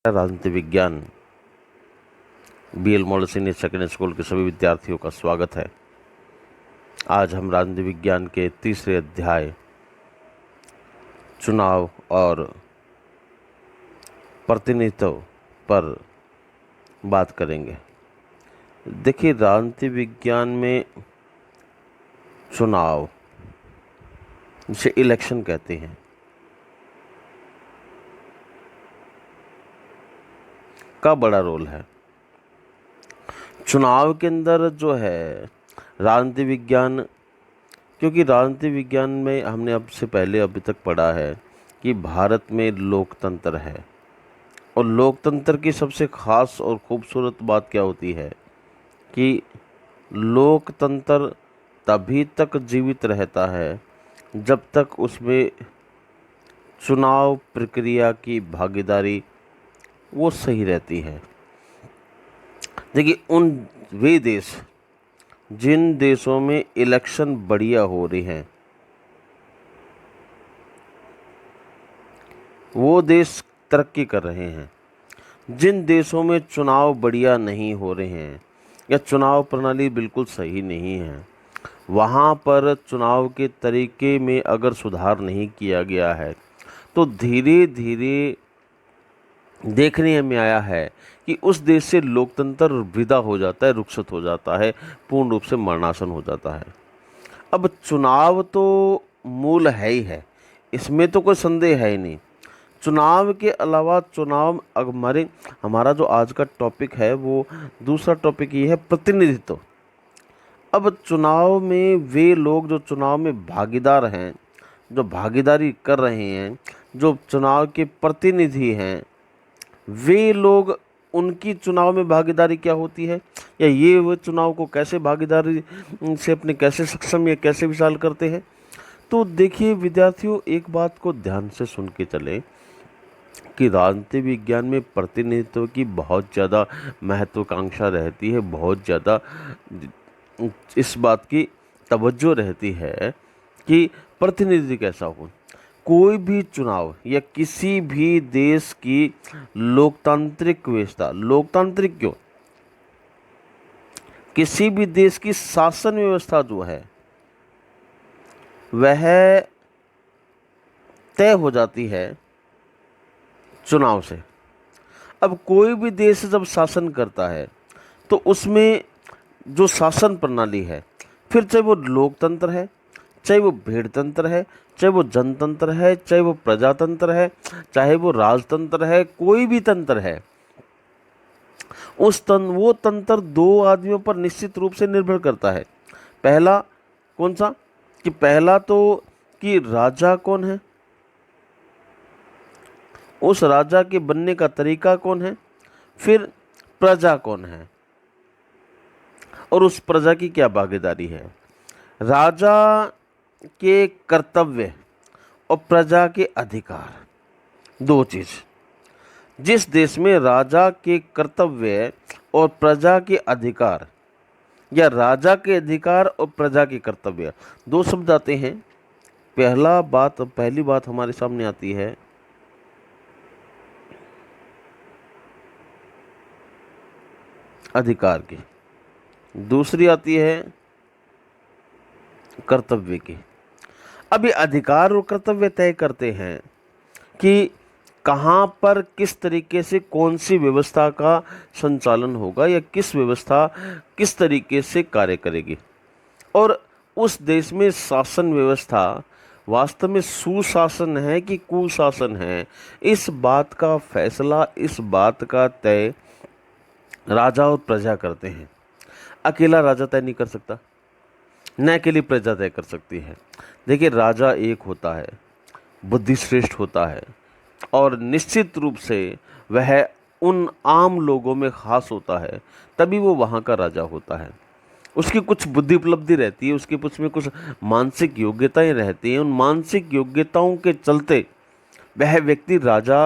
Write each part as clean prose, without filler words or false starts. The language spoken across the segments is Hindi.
राजनीति विज्ञान BL model senior secondary school के सभी विद्यार्थियों का स्वागत है। आज हम राजनीति विज्ञान के तीसरे अध्याय चुनाव और प्रतिनिधित्व पर बात करेंगे। देखिए, राजनीति विज्ञान में चुनाव, जिसे इलेक्शन कहते हैं, का बड़ा रोल है। चुनाव के अंदर जो है राजनीति विज्ञान, क्योंकि राजनीति विज्ञान में हमने अभी तक पढ़ा है कि भारत में लोकतंत्र है, और लोकतंत्र की सबसे ख़ास और ख़ूबसूरत बात क्या होती है कि लोकतंत्र तभी तक जीवित रहता है जब तक उसमें चुनाव प्रक्रिया की भागीदारी वो सही रहती है। देखिए, वे देश जिन देशों में इलेक्शन बढ़िया हो रहे हैं, वो देश तरक्की कर रहे हैं। जिन देशों में चुनाव बढ़िया नहीं हो रहे हैं या चुनाव प्रणाली बिल्कुल सही नहीं है, वहाँ पर चुनाव के तरीके में अगर सुधार नहीं किया गया है तो धीरे धीरे देखने में आया है कि उस देश से लोकतंत्र विदा हो जाता है, रुखसत हो जाता है, पूर्ण रूप से मरणासन हो जाता है। अब चुनाव तो मूल है ही है, इसमें तो कोई संदेह है ही नहीं। चुनाव के अलावा हमारा जो आज का टॉपिक है, वो दूसरा टॉपिक ये है प्रतिनिधित्व। अब चुनाव में वे लोग जो चुनाव में भागीदार हैं, जो भागीदारी कर रहे हैं, जो चुनाव के प्रतिनिधि हैं, वे लोग, उनकी चुनाव में भागीदारी क्या होती है, या ये वो चुनाव को कैसे भागीदारी से अपने कैसे सक्षम या कैसे विशाल करते हैं। तो देखिए विद्यार्थियों, एक बात को ध्यान से सुन के चलें कि राजनीति विज्ञान में प्रतिनिधित्व की बहुत ज़्यादा महत्वाकांक्षा रहती है, बहुत ज़्यादा इस बात की तवज्जो रहती है कि प्रतिनिधि कैसा हो। कोई भी चुनाव या किसी भी देश की लोकतांत्रिक व्यवस्था, लोकतांत्रिक क्यों, किसी भी देश की शासन व्यवस्था जो है वह तय हो जाती है चुनाव से। अब कोई भी देश जब शासन करता है तो उसमें जो शासन प्रणाली है, फिर चाहे वो लोकतंत्र है, चाहे वो भेड़तंत्र है, चाहे वो जनतंत्र है, चाहे वो प्रजातंत्र है, चाहे वो राजतंत्र है, कोई भी तंत्र है, वो तंत्र दो आदमियों पर निश्चित रूप से निर्भर करता है। पहला कौन सा, कि पहला तो कि राजा कौन है, उस राजा के बनने का तरीका कौन है, फिर प्रजा कौन है और उस प्रजा की क्या भागीदारी है। राजा के कर्तव्य और प्रजा के अधिकार, दो चीज। जिस देश में राजा के कर्तव्य और प्रजा के अधिकार, या राजा के अधिकार और प्रजा के कर्तव्य, दो शब्द आते हैं। पहली बात हमारे सामने आती है अधिकार की, दूसरी आती है कर्तव्य की। अब ये अधिकार और कर्तव्य तय करते हैं कि कहाँ पर किस तरीके से कौन सी व्यवस्था का संचालन होगा, या किस व्यवस्था किस तरीके से कार्य करेगी, और उस देश में शासन व्यवस्था वास्तव में सुशासन है कि कुशासन है। इस बात का फैसला, इस बात का तय राजा और प्रजा करते हैं। अकेला राजा तय नहीं कर सकता, न अकेली प्रजा तय कर सकती है। देखिए, राजा एक होता है, बुद्धिश्रेष्ठ होता है, और निश्चित रूप से वह उन आम लोगों में खास होता है, तभी वो वहाँ का राजा होता है। उसकी कुछ बुद्धि उपलब्धि रहती है, उसके उसमें कुछ मानसिक योग्यताएं रहती हैं। उन मानसिक योग्यताओं के चलते वह व्यक्ति राजा,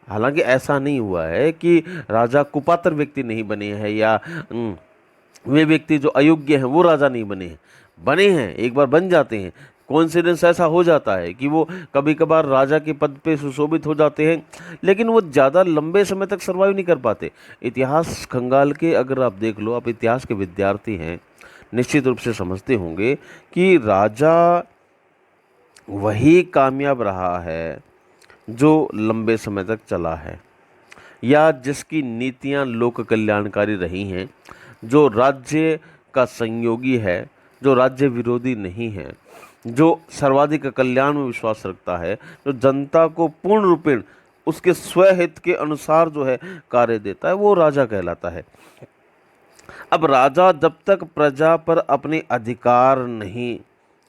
हालांकि ऐसा नहीं हुआ है कि राजा कुपात्र व्यक्ति नहीं बने हैं, या वे व्यक्ति जो अयोग्य हैं वो राजा नहीं बने हैं, एक बार बन जाते हैं, कोइंसिडेंस ऐसा हो जाता है कि वो कभी कभार राजा के पद पे सुशोभित हो जाते हैं, लेकिन वो ज़्यादा लंबे समय तक सर्वाइव नहीं कर पाते। इतिहास खंगाल के अगर आप देख लो, आप इतिहास के विद्यार्थी हैं, निश्चित रूप से समझते होंगे कि राजा वही कामयाब रहा है जो लंबे समय तक चला है, या जिसकी नीतियां लोक कल्याणकारी रही हैं, जो राज्य का संयोगी है, जो राज्य विरोधी नहीं है, जो सर्वाधिक कल्याण में विश्वास रखता है, जो जनता को पूर्ण रूपेण उसके स्वहित के अनुसार जो है कार्य देता है, वो राजा कहलाता है। अब राजा जब तक प्रजा पर अपने अधिकार नहीं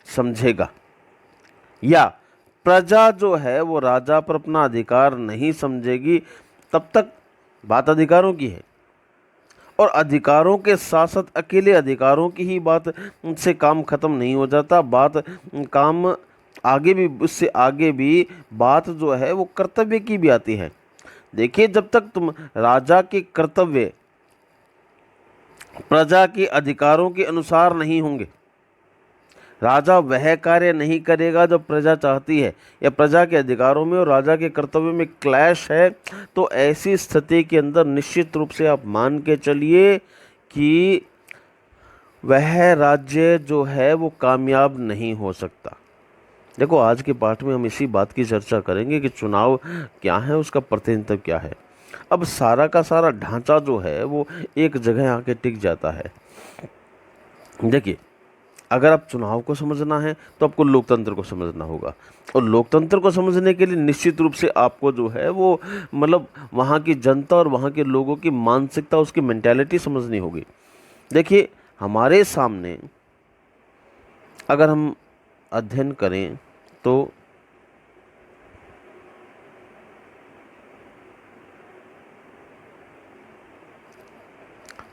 समझेगा, या प्रजा जो है वो राजा पर अपना अधिकार नहीं समझेगी, तब तक बात अधिकारों की है। और अधिकारों के साथ साथ अकेले अधिकारों की ही बात से काम खत्म नहीं हो जाता, बात काम आगे भी, उससे आगे भी बात जो है वो कर्तव्य की भी आती है। देखिए, जब तक तुम राजा के कर्तव्य प्रजा के अधिकारों के अनुसार नहीं होंगे, राजा वह कार्य नहीं करेगा जो प्रजा चाहती है, या प्रजा के अधिकारों में और राजा के कर्तव्य में क्लैश है, तो ऐसी स्थिति के अंदर निश्चित रूप से आप मान के चलिए कि वह राज्य जो है वो कामयाब नहीं हो सकता। देखो, आज के पाठ में हम इसी बात की चर्चा करेंगे कि चुनाव क्या है, उसका प्रतिनिधित्व क्या है। अब सारा का सारा ढांचा जो है वो एक जगह आके टिक जाता है। देखिए, अगर आप चुनाव को समझना है तो आपको लोकतंत्र को समझना होगा, और लोकतंत्र को समझने के लिए निश्चित रूप से आपको जो है वो मतलब वहाँ की जनता और वहाँ के लोगों की मानसिकता, उसकी मेंटालिटी समझनी होगी। देखिए, हमारे सामने अगर हम अध्ययन करें तो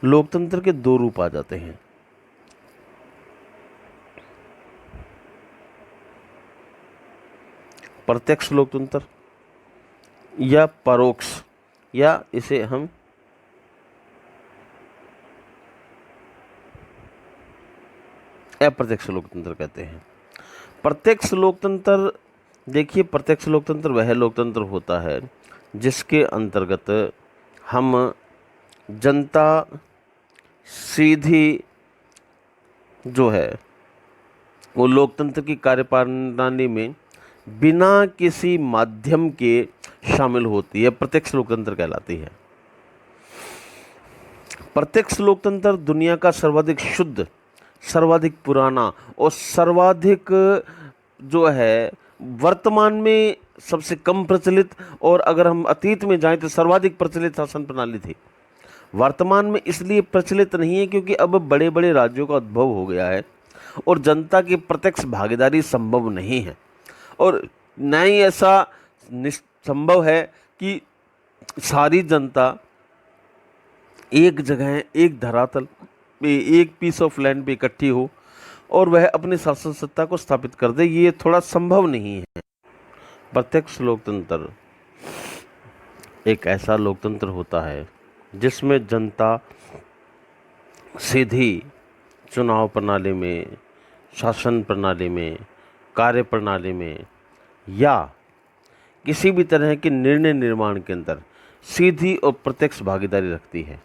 लोकतंत्र के दो रूप आ जाते हैं। प्रत्यक्ष लोकतंत्र या परोक्ष, या इसे हम अप्रत्यक्ष लोकतंत्र कहते हैं। प्रत्यक्ष लोकतंत्र, देखिए, प्रत्यक्ष लोकतंत्र वह लोकतंत्र होता है जिसके अंतर्गत हम जनता सीधी जो है वो लोकतंत्र की कार्यप्रणाली में बिना किसी माध्यम के शामिल होती है, प्रत्यक्ष लोकतंत्र कहलाती है। प्रत्यक्ष लोकतंत्र दुनिया का सर्वाधिक शुद्ध, सर्वाधिक पुराना और सर्वाधिक जो है वर्तमान में सबसे कम प्रचलित, और अगर हम अतीत में जाएं तो सर्वाधिक प्रचलित शासन प्रणाली थी। वर्तमान में इसलिए प्रचलित नहीं है क्योंकि अब बड़े बड़े राज्यों का उद्भव हो गया है और जनता की प्रत्यक्ष भागीदारी संभव नहीं है, और न ही ऐसा संभव है कि सारी जनता एक जगह, एक धरातल पे, एक पीस ऑफ लैंड पे इकट्ठी हो और वह अपनी शासन सत्ता को स्थापित कर दे। ये थोड़ा संभव नहीं है। प्रत्यक्ष लोकतंत्र एक ऐसा लोकतंत्र होता है जिसमें जनता सीधी चुनाव प्रणाली में, शासन प्रणाली में, कार्य प्रणाली में या किसी भी तरह के निर्णय निर्माण के अंदर सीधी और प्रत्यक्ष भागीदारी रखती है।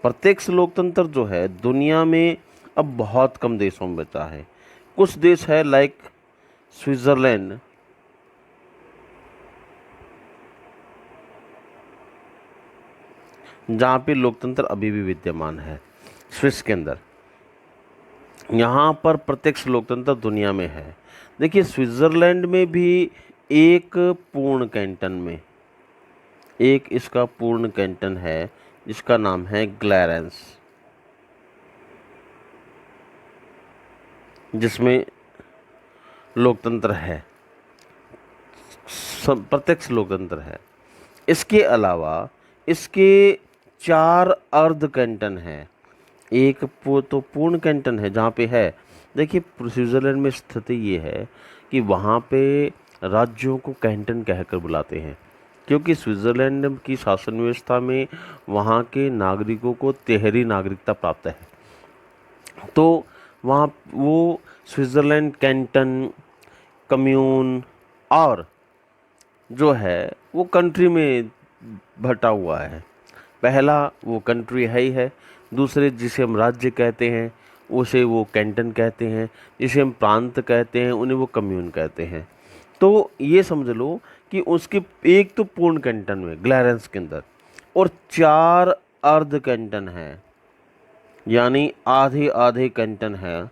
प्रत्यक्ष लोकतंत्र जो है दुनिया में अब बहुत कम देशों में बचा है। कुछ देश है लाइक स्विट्ज़रलैंड, जहाँ पे लोकतंत्र अभी भी विद्यमान है, स्विस के अंदर। यहाँ पर प्रत्यक्ष लोकतंत्र दुनिया में है। देखिए, स्विट्ज़रलैंड में भी एक पूर्ण कैंटन में एक इसका पूर्ण कैंटन है जिसका नाम है ग्लैरेंस, जिसमें लोकतंत्र है, प्रत्यक्ष लोकतंत्र है। इसके अलावा इसके 4 अर्ध कैंटन हैं। एक तो पूर्ण कैंटन है जहाँ पे है, देखिए, स्विट्ज़रलैंड में स्थिति ये है कि वहाँ पे राज्यों को कैंटन कहकर बुलाते हैं, क्योंकि स्विट्ज़रलैंड की शासन व्यवस्था में वहाँ के नागरिकों को तिहरी नागरिकता प्राप्त है। तो वहाँ वो स्विट्ज़रलैंड कैंटन, कम्यून और जो है वो कंट्री में बटा हुआ है। पहला वो कंट्री है ही है, दूसरे जिसे हम राज्य कहते हैं उसे वो कैंटन कहते हैं, जिसे हम प्रांत कहते हैं उन्हें वो कम्यून कहते हैं। तो ये समझ लो कि उसके एक तो पूर्ण कैंटन में ग्लैरेंस के अंदर और 4 अर्ध कैंटन है, यानी आधे आधे कैंटन है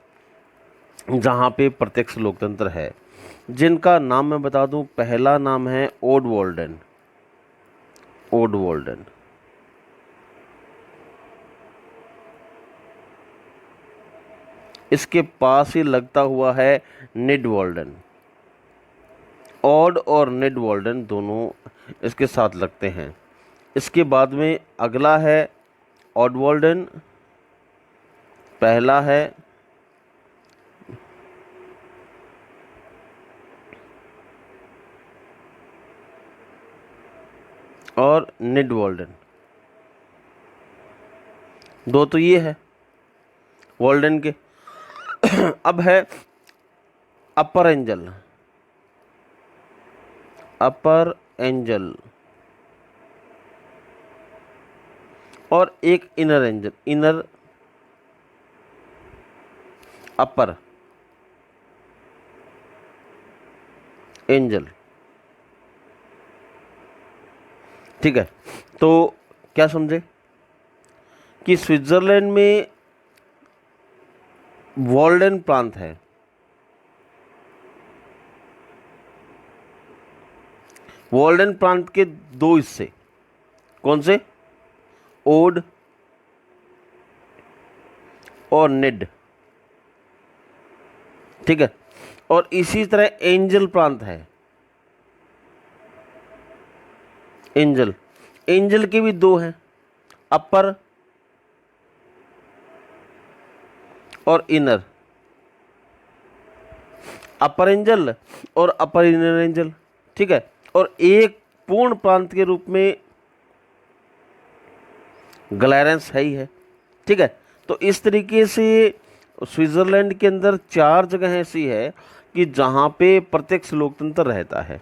जहाँ पे प्रत्यक्ष लोकतंत्र है, जिनका नाम मैं बता दूं। पहला नाम है ओडवोल्डन। ओडवोल्डन, इसके पास ही लगता हुआ है निडवोल्डन। ऑड और निडवोल्डन दोनों इसके साथ लगते हैं। इसके बाद में अगला है ऑडवोल्डन, पहला है और निडवोल्डन, दो तो ये है वोल्डन के। अब है अपर एंजल, अपर एंजल और एक इनर एंजल, इनर अपर एंजल। ठीक है, तो क्या समझे कि स्विट्जरलैंड में वोल्डन प्रांत है। वोल्डन प्रांत के दो हिस्से, कौन से? ओड और निड। ठीक है, और इसी तरह एंजल प्रांत है। एंजल, एंजल के भी दो हैं, अपर और इनर। अपर एंजल और अपर इनर एंजल। ठीक है, और एक पूर्ण प्रांत के रूप में ग्लैरेंस है ही है। ठीक है, तो इस तरीके से स्विट्जरलैंड के अंदर 4 जगह ऐसी है कि जहाँ पे प्रत्यक्ष लोकतंत्र रहता है।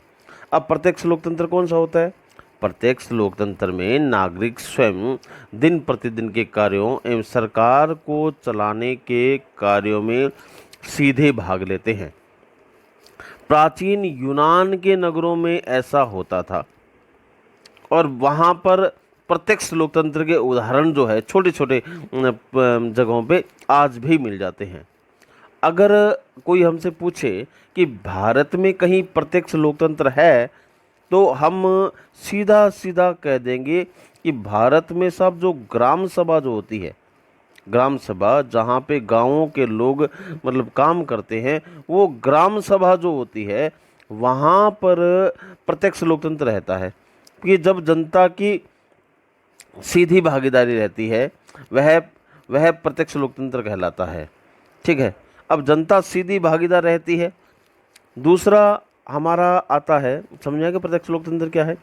अब प्रत्यक्ष लोकतंत्र कौन सा होता है? प्रत्यक्ष लोकतंत्र में नागरिक स्वयं दिन प्रतिदिन के कार्यों एवं सरकार को चलाने के कार्यों में सीधे भाग लेते हैं। प्राचीन यूनान के नगरों में ऐसा होता था और वहाँ पर प्रत्यक्ष लोकतंत्र के उदाहरण जो है छोटे छोटे जगहों पे आज भी मिल जाते हैं। अगर कोई हमसे पूछे कि भारत में कहीं प्रत्यक्ष लोकतंत्र है, तो हम सीधा सीधा कह देंगे कि भारत में सब जो ग्राम सभा जो होती है, ग्राम सभा जहाँ पे गांवों के लोग मतलब काम करते हैं, वो ग्राम सभा जो होती है वहाँ पर प्रत्यक्ष लोकतंत्र रहता है। कि जब जनता की सीधी भागीदारी रहती है वह प्रत्यक्ष लोकतंत्र कहलाता है। ठीक है, अब जनता सीधी भागीदार रहती है। दूसरा हमारा आता है, समझाएगा प्रत्यक्ष लोकतंत्र क्या है?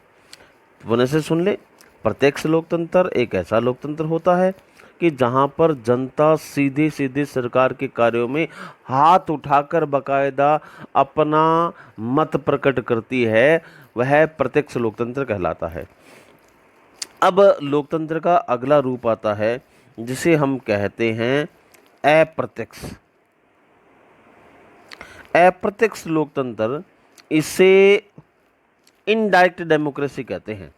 पुनः से सुन ले। प्रत्यक्ष लोकतंत्र एक ऐसा लोकतंत्र होता है कि जहां पर जनता सीधे सीधे सरकार के कार्यों में हाथ उठाकर बाकायदा अपना मत प्रकट करती है, वह प्रत्यक्ष लोकतंत्र कहलाता है। अब लोकतंत्र का अगला रूप आता है जिसे हम कहते हैं अप्रत्यक्ष। अप्रत्यक्ष लोकतंत्र, इसे इनडायरेक्ट डेमोक्रेसी कहते हैं।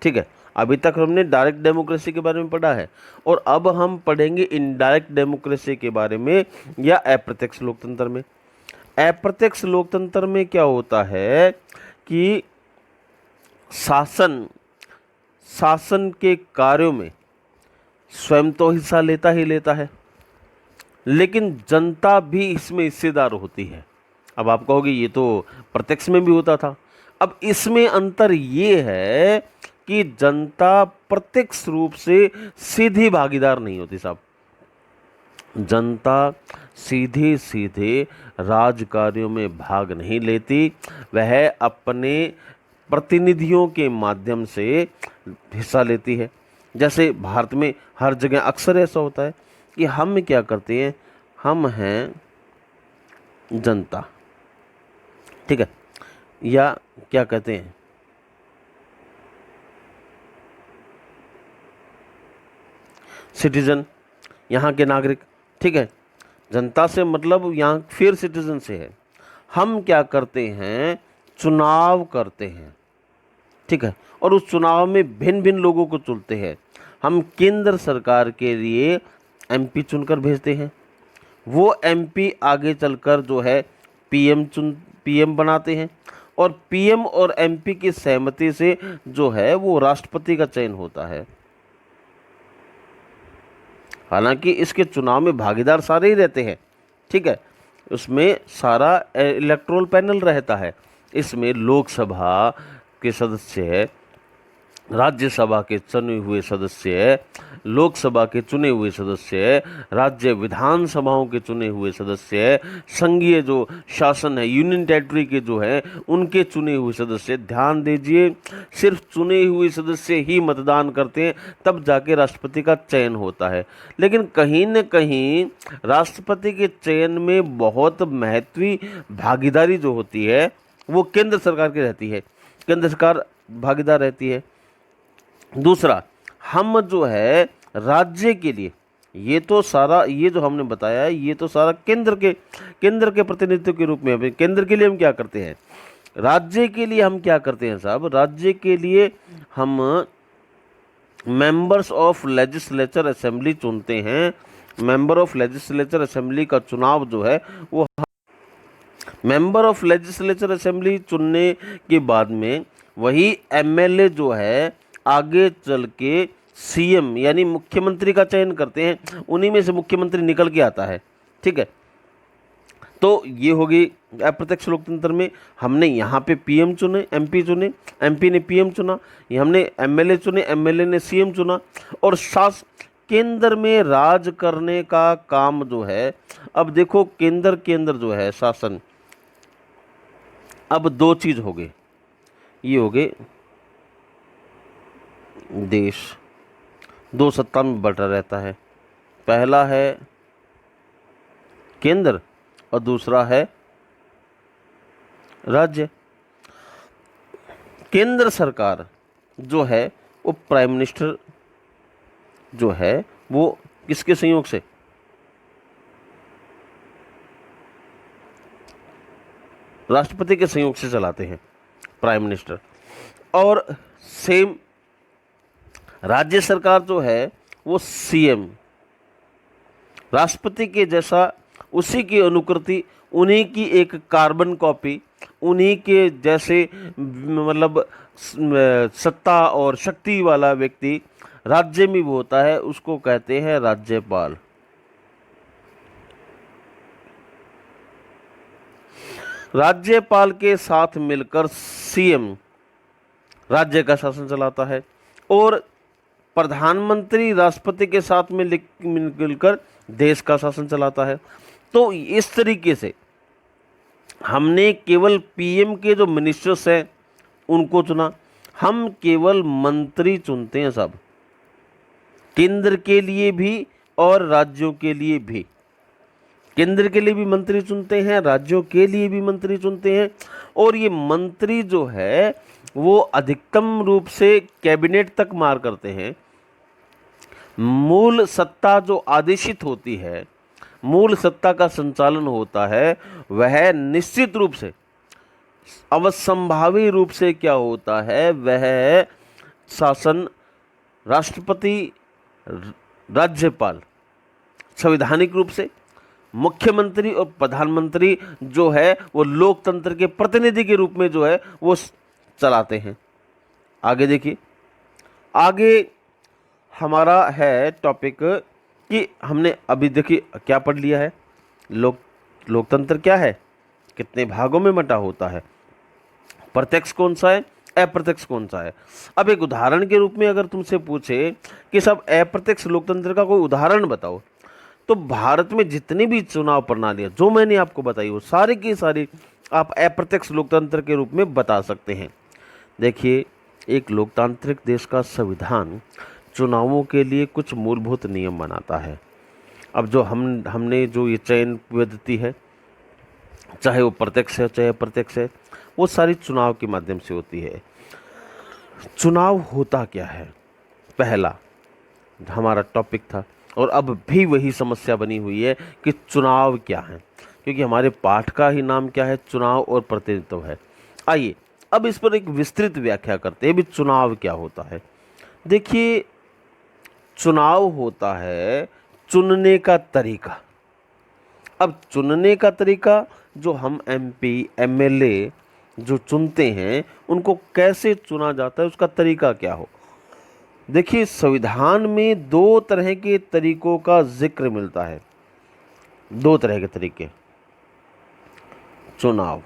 ठीक है, अभी तक हमने डायरेक्ट डेमोक्रेसी के बारे में पढ़ा है और अब हम पढ़ेंगे इनडायरेक्ट डेमोक्रेसी के बारे में या अप्रत्यक्ष लोकतंत्र में। अप्रत्यक्ष लोकतंत्र में क्या होता है कि शासन के कार्यों में स्वयं तो हिस्सा लेता ही लेता है, लेकिन जनता भी इसमें हिस्सेदार होती है। अब आप कहोगे ये तो प्रत्यक्ष में भी होता था। अब इसमें अंतर ये है कि जनता प्रत्यक्ष रूप से सीधी भागीदार नहीं होती साहब। जनता सीधे सीधे राज कार्यों में भाग नहीं लेती, वह अपने प्रतिनिधियों के माध्यम से हिस्सा लेती है। जैसे भारत में हर जगह अक्सर ऐसा होता है कि हम क्या करते हैं, हम हैं जनता, ठीक है, या क्या कहते हैं, सिटीजन, यहाँ के नागरिक, ठीक है। जनता से मतलब यहाँ फिर सिटीजन से है। हम क्या करते हैं, चुनाव करते हैं, ठीक है, और उस चुनाव में भिन्न भिन्न लोगों को चुनते हैं। हम केंद्र सरकार के लिए एमपी चुनकर भेजते हैं, वो एमपी आगे चलकर जो है पीएम बनाते हैं, और पीएम और एमपी की सहमति से जो है वो राष्ट्रपति का चयन होता है। हालांकि इसके चुनाव में भागीदार सारे ही रहते हैं, ठीक है, उसमें सारा इलेक्टोरल पैनल रहता है। इसमें लोकसभा के सदस्य, राज्यसभा के चुने हुए सदस्य, लोकसभा के चुने हुए सदस्य, राज्य विधानसभाओं के चुने हुए सदस्य, संघीय जो शासन है, यूनियन टेरिटरी के जो है उनके चुने हुए सदस्य। ध्यान दीजिए, सिर्फ चुने हुए सदस्य ही मतदान करते हैं, तब जाके राष्ट्रपति का चयन होता है। लेकिन कहीं न कहीं राष्ट्रपति के चयन में बहुत महत्वपूर्ण भागीदारी जो होती है वो केंद्र सरकार की रहती है, केंद्र सरकार भागीदार रहती है। दूसरा, हम जो है राज्य के लिए, ये तो सारा, ये जो हमने बताया है ये तो सारा केंद्र के प्रतिनिधित्व के रूप में, हमें केंद्र के लिए हम क्या करते हैं, राज्य के लिए हम क्या करते हैं साहब, राज्य के लिए हम मेंबर्स ऑफ लेजिस्लेचर असेंबली चुनते हैं। मेंबर ऑफ लेजिस्लेचर असेंबली का चुनाव जो है वो, मेंबर ऑफ लेजिस्लेचर असेंबली चुनने के बाद में वही एमएलए जो है आगे चल के सीएम यानी मुख्यमंत्री का चयन करते हैं, उन्हीं में से मुख्यमंत्री निकल के आता है, ठीक है। तो ये होगी अप्रत्यक्ष लोकतंत्र में, हमने यहाँ पे पीएम चुने, एमपी चुने, एमपी ने पीएम चुना, ये हमने एमएलए चुने, एमएलए ने सीएम चुना, और केंद्र में राज करने का काम जो है, अब देखो केंद्र के अंदर जो है शासन, अब दो चीज हो गए, ये हो गए देश, दो सत्ता में बटा रहता है, पहला है केंद्र और दूसरा है राज्य। केंद्र सरकार जो है वो प्राइम मिनिस्टर जो है वो किसके संयोग से, राष्ट्रपति के संयोग से चलाते हैं प्राइम मिनिस्टर, और सेम राज्य सरकार जो है वो सीएम, राष्ट्रपति के जैसा, उसी की अनुकृति, उन्हीं की एक कार्बन कॉपी, उन्हीं के जैसे मतलब सत्ता और शक्ति वाला व्यक्ति राज्य में भी होता है, उसको कहते हैं राज्यपाल। राज्यपाल के साथ मिलकर सीएम राज्य का शासन चलाता है, और प्रधानमंत्री राष्ट्रपति के साथ में मिलकर देश का शासन चलाता है। तो इस तरीके से हमने केवल पीएम के जो मिनिस्टर्स हैं उनको चुना, हम केवल मंत्री चुनते हैं सब, केंद्र के लिए भी और राज्यों के लिए भी। केंद्र के लिए भी मंत्री चुनते हैं, राज्यों के लिए भी मंत्री चुनते हैं, और ये मंत्री जो है वो अधिकतम रूप से कैबिनेट तक मार करते हैं। मूल सत्ता जो आदेशित होती है, मूल सत्ता का संचालन होता है, वह निश्चित रूप से अवसंभावी रूप से क्या होता है, वह शासन राष्ट्रपति, राज्यपाल, संवैधानिक रूप से मुख्यमंत्री और प्रधानमंत्री जो है वो लोकतंत्र के प्रतिनिधि के रूप में जो है वो चलाते हैं। आगे देखिए, आगे हमारा है टॉपिक कि हमने अभी देखिए क्या पढ़ लिया है, लोकतंत्र क्या है, कितने भागों में बंटा होता है, प्रत्यक्ष कौन सा है, अप्रत्यक्ष कौन सा है। अब एक उदाहरण के रूप में अगर तुमसे पूछे कि सब अप्रत्यक्ष लोकतंत्र का कोई उदाहरण बताओ, तो भारत में जितनी भी चुनाव प्रणालियाँ जो मैंने आपको बताई वो सारी की सारी आप अप्रत्यक्ष लोकतंत्र के रूप में बता सकते हैं। देखिए, एक लोकतांत्रिक देश का संविधान चुनावों के लिए कुछ मूलभूत नियम बनाता है। अब जो हमने जो ये चयन पद्धति है, चाहे वो प्रत्यक्ष है चाहे अप्रत्यक्ष है, वो सारी चुनाव के माध्यम से होती है। चुनाव होता क्या है, पहला हमारा टॉपिक था, और अब भी वही समस्या बनी हुई है कि चुनाव क्या है, क्योंकि हमारे पाठ का ही नाम क्या है, चुनाव और प्रतिनिधित्व है। आइए अब इस पर एक विस्तृत व्याख्या करते हैं भी चुनाव क्या होता है। देखिए, चुनाव होता है चुनने का तरीका। अब चुनने का तरीका, जो हम एमपी एमएलए जो चुनते हैं उनको कैसे चुना जाता है, उसका तरीका क्या हो। देखिए, संविधान में दो तरह के तरीकों का जिक्र मिलता है, दो तरह के तरीके। चुनाव,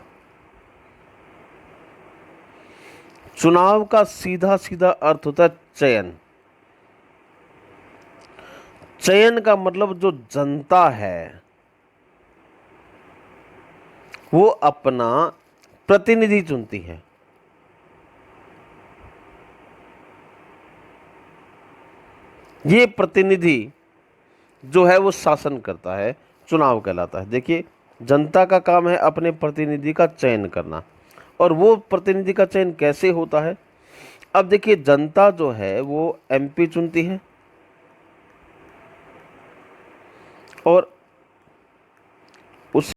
चुनाव का सीधा सीधा अर्थ होता है चयन। चयन का मतलब जो जनता है वो अपना प्रतिनिधि चुनती है। ये प्रतिनिधि जो है वो शासन करता है, चुनाव कहलाता है। देखिए, जनता का काम है अपने प्रतिनिधि का चयन करना, और वो प्रतिनिधि का चयन कैसे होता है। अब देखिए, जनता जो है वो एमपी चुनती है, और